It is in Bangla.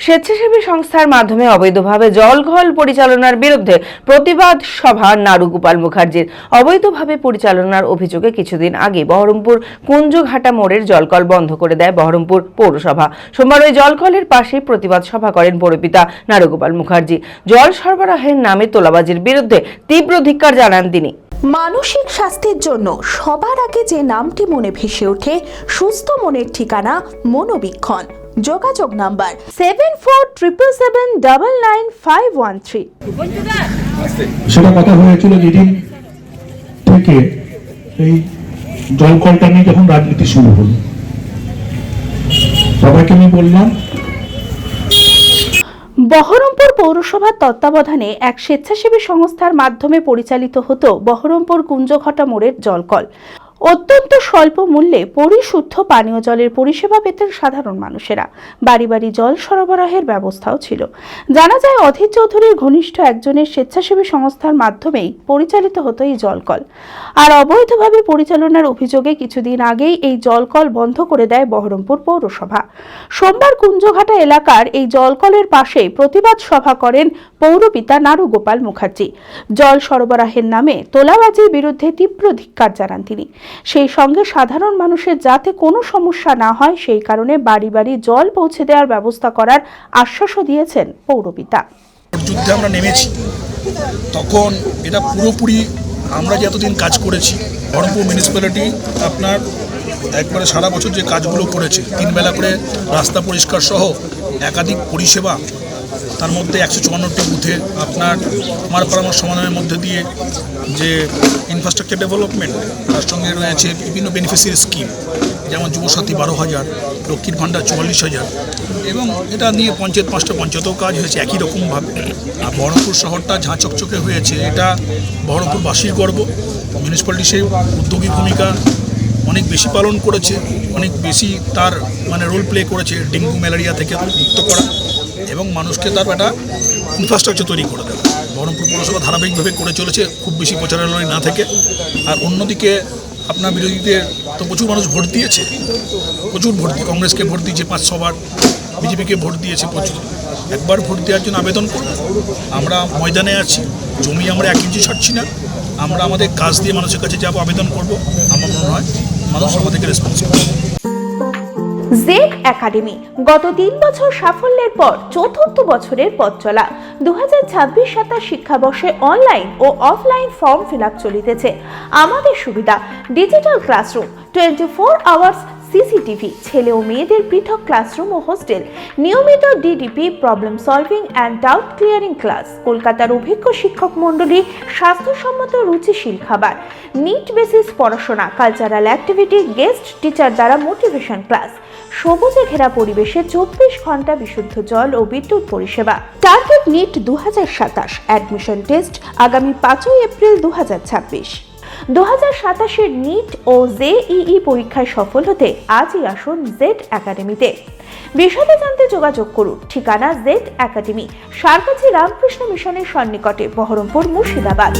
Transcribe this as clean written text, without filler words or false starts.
স্বেচ্ছাসেবী সংস্থার মাধ্যমে অবৈধভাবে জলঘল পরিচালনার বিরুদ্ধে প্রতিবাদ সভা নারুগোপাল মুখার্জির। অবৈধভাবে পরিচালনার অভিযোগে কিছুদিন আগে বহরমপুর কুঞ্জঘাটা মোড়ের জলকল বন্ধ করে দেয় বহরমপুর পৌরসভা। সোমবার ওই জলকলের পাশেই প্রতিবাদ সভা করেন পৌরপিতা নারুগোপাল মুখার্জি। জল সরবরাহের নামে তোলাবাজির বিরুদ্ধে তীব্র ধিক্কার জানান তিনি। মানসিক স্বাস্থ্যের জন্য সবার আগে যে নামটি মনে ভেসে ওঠে, সুস্থ মনের ঠিকানা মনোবীক্ষণ। যোগাযোগ নাম্বার 7477799513। সেটা কথা হয়েছিল যেদিন থেকে এই জলকলটা নিয়ে যখন রাজনীতি শুরু হলো, সবাইকে আমি বললাম বহরমপুর পৌরসভার তত্ত্বাবধানে এক স্বেচ্ছাসেবী সংস্থার মাধ্যমে পরিচালিত হতো বহরমপুর কুঞ্জঘাটা মোড়ের জলকল। অত্যন্ত স্বল্প মূল্যে পরিশুদ্ধ পানীয় জলের পরিষেবা পেতেন সাধারণ মানুষেরা। বাড়ি বাড়ি জল সরবরাহের ব্যবস্থাও ছিল। জানা যায়, অধীর চৌধুরীর ঘনিষ্ঠ একজনের স্বেচ্ছাসেবী সংস্থার মাধ্যমেই পরিচালিত হতো এই জলকল। আর অবৈধভাবে পরিচালনার অভিযোগে কিছুদিন আগেই এই জলকল বন্ধ করে দেয় বহরমপুর পৌরসভা। সোমবার কুঞ্জঘাটা এলাকার এই জলকলের পাশে প্রতিবাদ সভা করেন পৌরপিতা নারুগোপাল মুখার্জি। জল সরবরাহের নামে তোলাবাজির বিরুদ্ধে তীব্র ধিক্কার জানান তিনি। সেই সঙ্গে সাধারণ মানুষের যাতে কোনো সমস্যা না হয় সেই কারণে বাড়ি বাড়ি জল পৌঁছে দেওয়ার ব্যবস্থা করার আশ্বাসও দিয়েছেন পৌরপিতা। যুদ্ধে আমরা নেমেছি, তখন এটা পুরোপুরি আমরা যে এতদিন কাজ করেছি, বহরমপুর মিউনিসিপ্যালিটি আপনার একবারে সারা বছর যে কাজগুলো করেছে, 3 বেলা করে রাস্তা পরিষ্কার সহ একাধিক পরিষেবা, তার মধ্যে 154টি বুথে আপনার আমার পরামর্শ সমাধানের মধ্যে দিয়ে যে ইনফ্রাস্ট্রাকচার ডেভেলপমেন্ট, তার সঙ্গে রয়েছে বিভিন্ন বেনিফিশিয়ারি স্কিম, যেমন যুবসাথী 12,000, লক্ষ্মীর ভাণ্ডার 44,000, এবং এটা নিয়ে পঞ্চায়েত 5টা পঞ্চায়েতেও কাজ হয়েছে একই রকমভাবে। আর বহরমপুর শহরটা ঝাঁ চকচকে হয়েছে, এটা বহরমপুরবাসীর গর্ব। মিউনিসিপ্যালিটি সেই উদ্যোগী ভূমিকা অনেক বেশি পালন করেছে, অনেক বেশি তার রোল প্লে করেছে ডেঙ্গু ম্যালেরিয়া থেকে মুক্ত করা এবং মানুষকে তার একটা ইনফ্রাস্ট্রাকচার তৈরি করে দেওয়া। বহরমপুর পৌরসভা ধারাবাহিকভাবে করে চলেছে, খুব বেশি প্রচারালয় না থেকে। আর অন্যদিকে আপনার বিরোধীদের তো প্রচুর মানুষ ভোট দিয়েছে, প্রচুর ভোট দিয়ে কংগ্রেসকে ভোট দিয়েছে 5-6 বার, বিজেপিকে ভোট দিয়েছে প্রচুর। একবার ভোট দেওয়ার জন্য আবেদন করব। আমরা ময়দানে আছি, জমি আমরা 1 ইঞ্চি ছাড়ছি না। আমরা আমাদের কাজ দিয়ে মানুষের কাছে যাবো, আবেদন করব। আমার মনে হয় মানুষ আমাদেরকে রেসপন্স করবে। জেড একাডেমি গত 3 বছর সাফল্যের পর চতুর্থ বছরের পথ চলা। 2026-27 শিক্ষাবর্ষে অনলাইন ও অফলাইন ফর্ম ফিল আপ চলিতেছে। আমাদের সুবিধা ডিজিটাল ক্লাসরুম, 24 আওয়ার্স সিসিটিভি, ছেলে ও মেয়েদের পৃথক ক্লাসরুম ও হোস্টেল, নিয়মিত DDP, problem solving and doubt clearing class, কলকাতার অভিজ্ঞ শিক্ষক মণ্ডলী, স্বাস্থ্যসম্মত রুচিশীল খাবার, নিট বেসিস পড়াশোনা, কালচারাল অ্যাক্টিভিটি, গেস্ট টিচার দ্বারা মোটিভেশন ক্লাস, সবুজে ঘেরা পরিবেশে 24 ঘন্টা বিশুদ্ধ জল ও বিদ্যুৎ পরিষেবা। টার্গেট নিট 2027, অ্যাডমিশন টেস্ট আগামী 5 এপ্রিল 2026। 2027-এর নিট ও জেইই পরীক্ষায় সফল হতে আজই আসুন জেড একাডেমিতে। বিশদে জানতে যোগাযোগ করুন। ঠিকানা জেড একাডেমি, সারকাছি রামকৃষ্ণ মিশনের সন্নিকটে, বহরমপুর, মুর্শিদাবাদ।